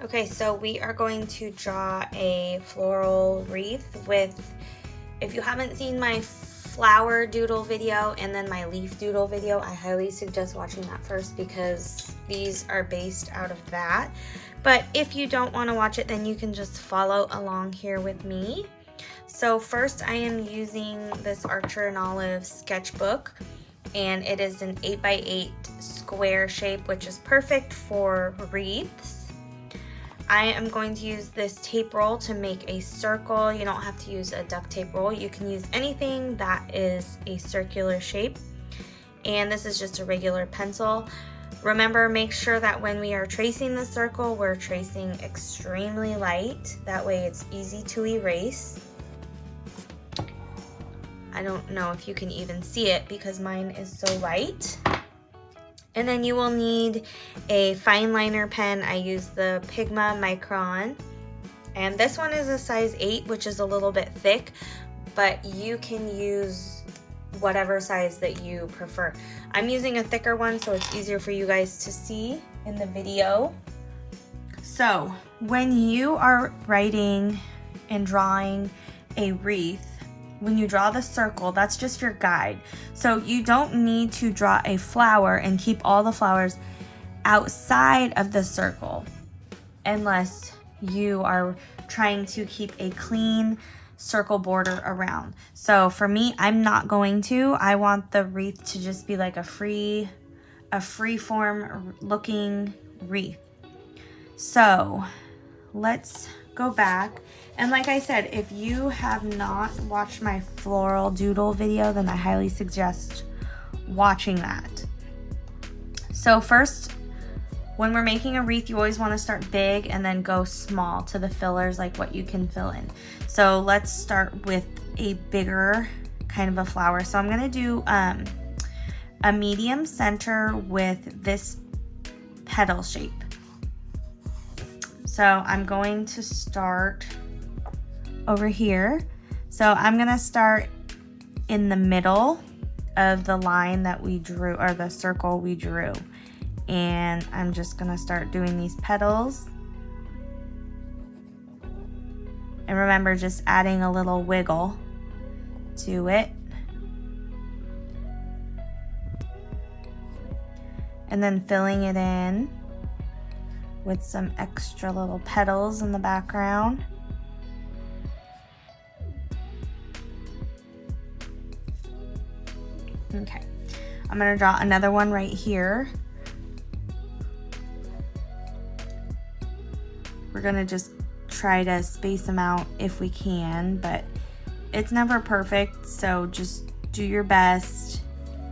Okay, so we are going to draw a floral wreath with, if you haven't seen my flower doodle video and then my leaf doodle video, I highly suggest watching that first because these are based out of that. But if you don't want to watch it, then you can just follow along here with me. So first I am using this Archer and Olive sketchbook, and it is an 8x8 square shape, which is perfect for wreaths. I am going to use this tape roll to make a circle. You don't have to use a duct tape roll. You can use anything that is a circular shape. And this is just a regular pencil. Remember, make sure that when we are tracing the circle, we're tracing extremely light. That way it's easy to erase. I don't know if you can even see it because mine is so light. And then you will need a fine liner pen. I use the Pigma Micron. And this one is a size 8, which is a little bit thick, but you can use whatever size that you prefer. I'm using a thicker one so it's easier for you guys to see in the video. So when you are writing and drawing a wreath, when you draw the circle, that's just your guide. So you don't need to draw a flower and keep all the flowers outside of the circle unless you are trying to keep a clean circle border around. So for me, I'm not going to. I want the wreath to just be like a free form looking wreath. So let's go back. And like I said, if you have not watched my floral doodle video, then I highly suggest watching that. So first, when we're making a wreath, you always want to start big and then go small to the fillers, like what you can fill in. So let's start with a bigger kind of a flower. So I'm going to do a medium center with this petal shape. So I'm going to start over here. So I'm gonna start in the middle of the line that we drew, or the circle we drew. And I'm just gonna start doing these petals. And remember, just adding a little wiggle to it. And then filling it in with some extra little petals in the background. Okay, I'm gonna draw another one right here. We're gonna just try to space them out if we can, but it's never perfect, so just do your best.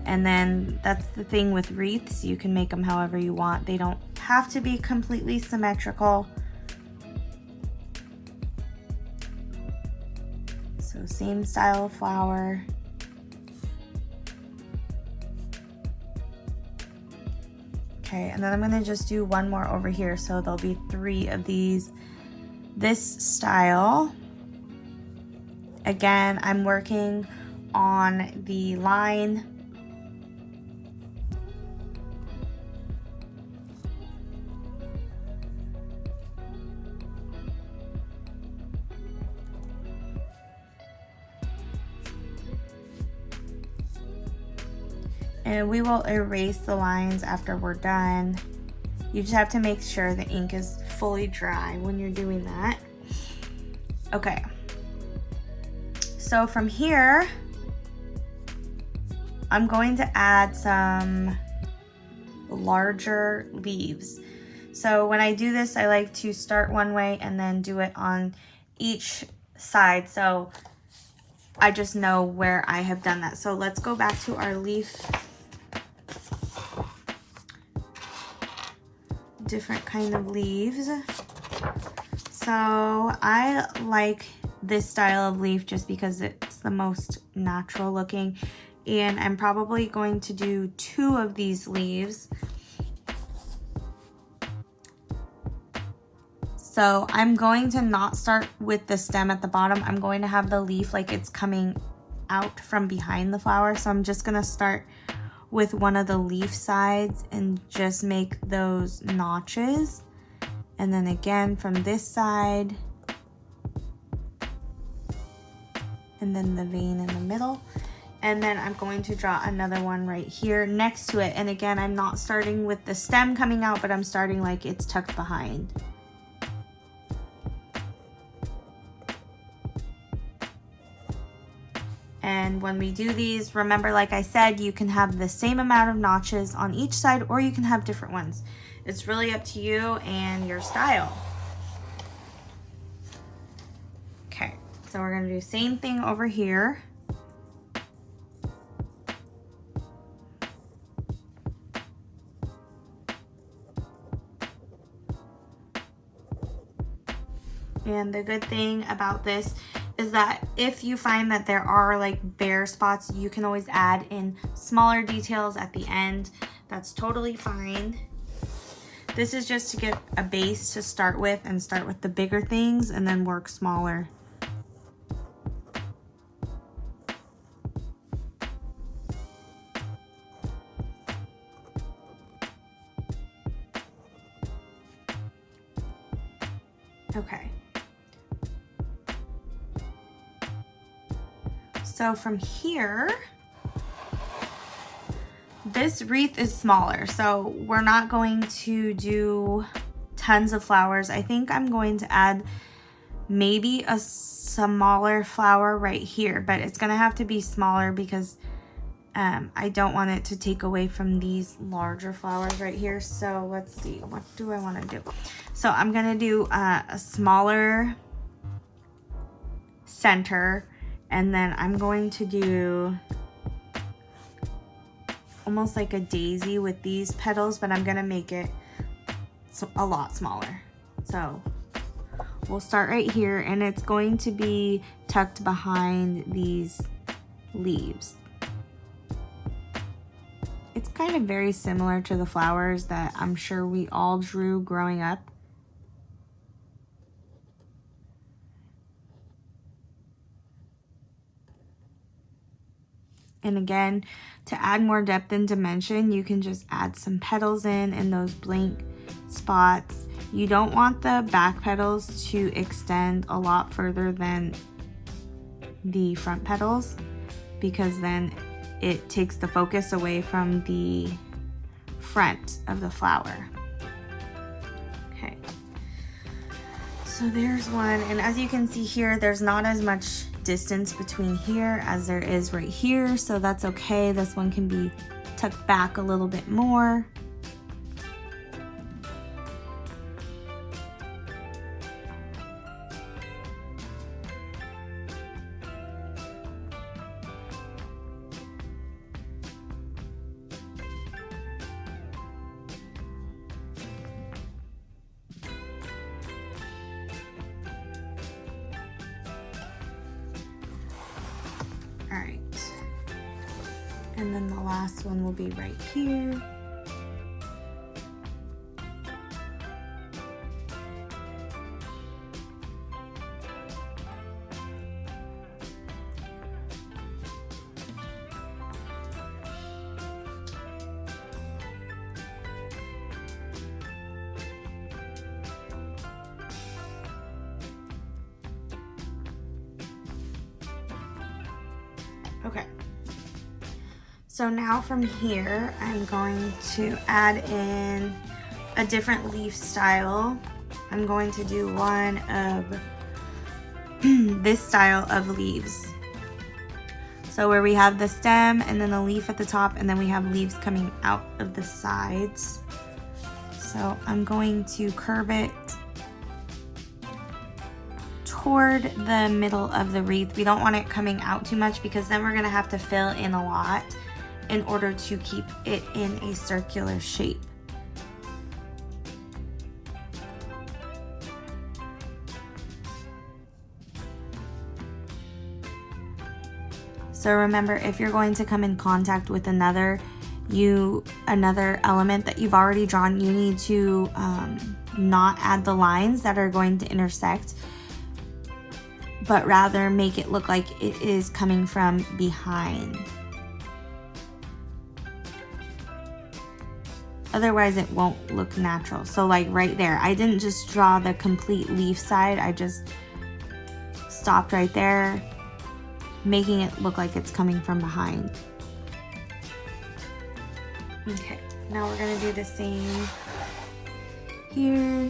And then that's the thing with wreaths, you can make them however you want. They don't have to be completely symmetrical. So same style of flower. Okay, and then I'm gonna just do one more over here. So there'll be 3 of these, this style. Again, I'm working on the line. And we will erase the lines after we're done. You just have to make sure the ink is fully dry when you're doing that. Okay. So from here, I'm going to add some larger leaves. So when I do this, I like to start one way and then do it on each side. So I just know where I have done that. So let's go back to our leaf. Different kind of leaves. So I like this style of leaf just because it's the most natural looking, and I'm probably going to do 2 of these leaves. So I'm going to not start with the stem at the bottom. I'm going to have the leaf like it's coming out from behind the flower. So I'm just gonna start with one of the leaf sides and just make those notches. And then again from this side. And then the vein in the middle. And then I'm going to draw another one right here next to it. And again, I'm not starting with the stem coming out, but I'm starting like it's tucked behind. And when we do these, remember, like I said, you can have the same amount of notches on each side, or you can have different ones. It's really up to you and your style. Okay, so we're gonna do the same thing over here. And the good thing about this is that if you find that there are like bare spots, you can always add in smaller details at the end. That's totally fine. This is just to get a base to start with and start with the bigger things and then work smaller. Okay. So from here, this wreath is smaller, so we're not going to do tons of flowers. I think I'm going to add maybe a smaller flower right here, but it's gonna have to be smaller because I don't want it to take away from these larger flowers right here. So let's see, what do I want to do? So I'm gonna do a smaller center, and then I'm going to do almost like a daisy with these petals, but I'm gonna make it a lot smaller. So we'll start right here, and it's going to be tucked behind these leaves. It's kind of very similar to the flowers that I'm sure we all drew growing up. And again, to add more depth and dimension, you can just add some petals in those blank spots. You don't want the back petals to extend a lot further than the front petals, because then it takes the focus away from the front of the flower. Okay, so there's one, and as you can see here, there's not as much distance between here as there is right here, so that's okay. This one can be tucked back a little bit more. And then the last one will be right here. Okay. So now from here, I'm going to add in a different leaf style. I'm going to do one of this style of leaves. So where we have the stem and then the leaf at the top, and then we have leaves coming out of the sides. So I'm going to curve it toward the middle of the wreath. We don't want it coming out too much because then we're gonna have to fill in a lot in order to keep it in a circular shape. So remember, if you're going to come in contact with another element that you've already drawn, you need to not add the lines that are going to intersect, but rather make it look like it is coming from behind. Otherwise it won't look natural. So like right there, I didn't just draw the complete leaf side, I just stopped right there, making it look like it's coming from behind. Okay, now we're gonna do the same here.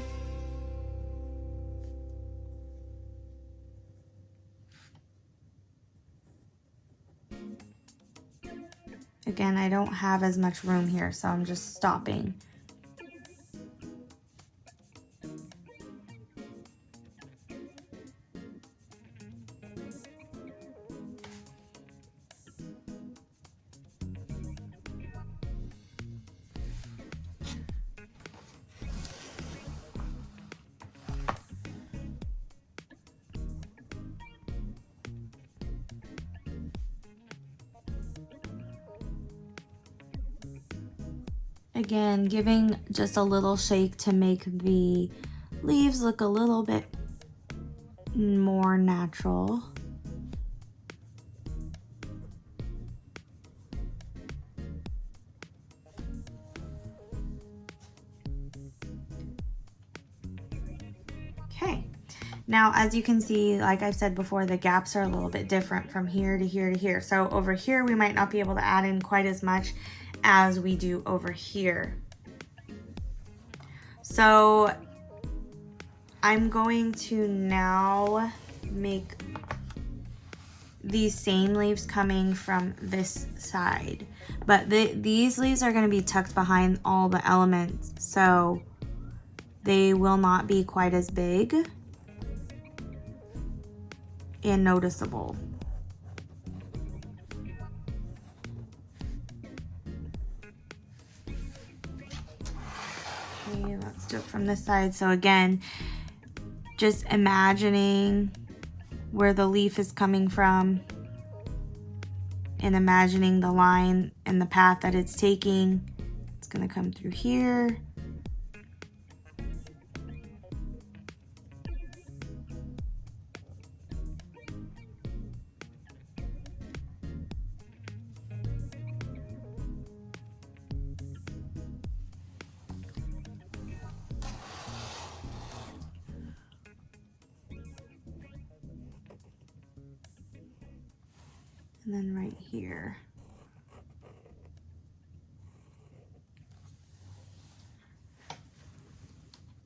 Again, I don't have as much room here, so I'm just stopping. Again, giving just a little shake to make the leaves look a little bit more natural. Okay, now as you can see, like I've said before, the gaps are a little bit different from here to here to here. So over here, we might not be able to add in quite as much as we do over here. So I'm going to now make these same leaves coming from this side, but these leaves are going to be tucked behind all the elements, so they will not be quite as big and noticeable. Okay, let's do it from this side. So again, just imagining where the leaf is coming from and imagining the line and the path that it's taking. It's going to come through here. And then right here.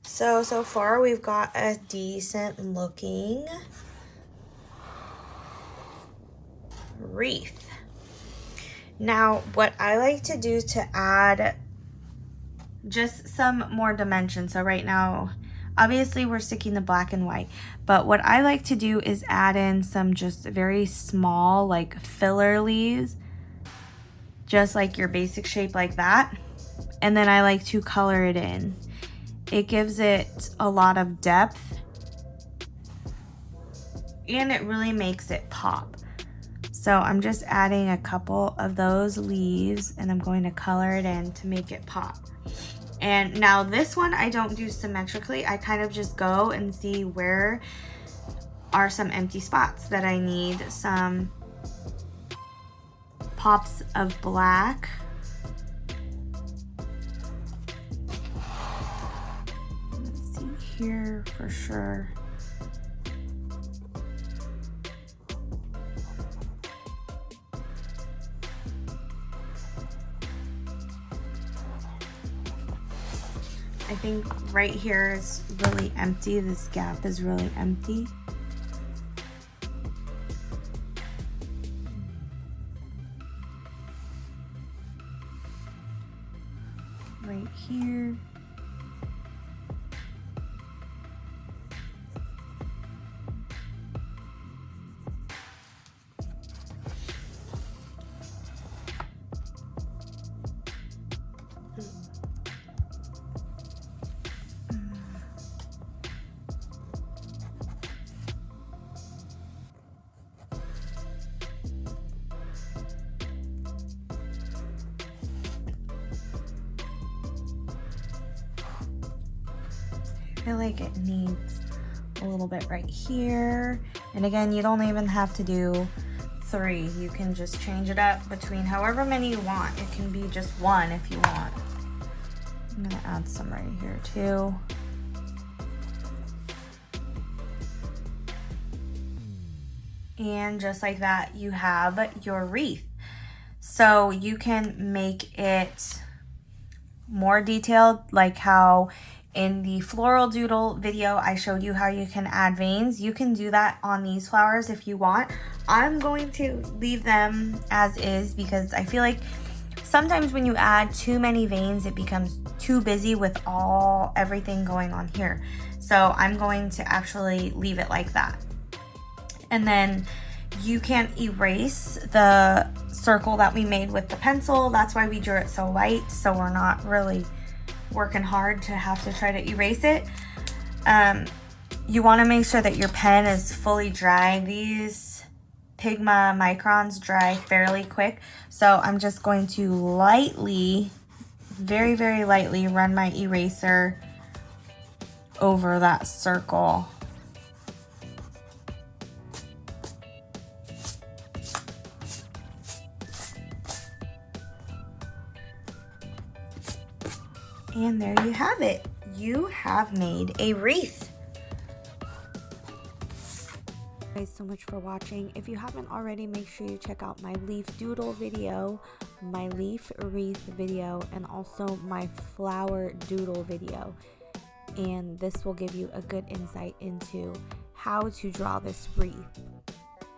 So far we've got a decent looking wreath. Now, what I like to do to add just some more dimension. So right now, obviously we're sticking the black and white, but what I like to do is add in some just very small like filler leaves, just like your basic shape like that. And then I like to color it in. It gives it a lot of depth and it really makes it pop. So I'm just adding a couple of those leaves and I'm going to color it in to make it pop. And now this one I don't do symmetrically. I kind of just go and see where are some empty spots that I need some pops of black. Let's see here for sure. I think right here is really empty. This gap is really empty. Right here. I feel like it needs a little bit right here. And again, you don't even have to do 3. You can just change it up between however many you want. It can be just 1 if you want. I'm gonna add some right here too. And just like that, you have your wreath. So you can make it more detailed, like how in the floral doodle video I showed you how you can add veins. You can do that on these flowers if you want. I'm going to leave them as is because I feel like sometimes when you add too many veins, it becomes too busy with everything going on here. So I'm going to actually leave it like that. And then you can erase the circle that we made with the pencil. That's why we drew it so light, so we're not really working hard to have to try to erase it. You want to make sure that your pen is fully dry. These Pigma microns dry fairly quick, so I'm just going to lightly, very, very lightly run my eraser over that circle. And there you have it. You have made a wreath. Thank you guys so much for watching. If you haven't already, make sure you check out my leaf doodle video, my leaf wreath video, and also my flower doodle video. And this will give you a good insight into how to draw this wreath.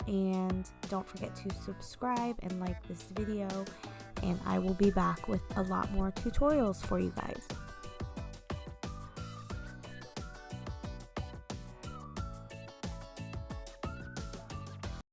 And don't forget to subscribe and like this video, and I will be back with a lot more tutorials for you guys.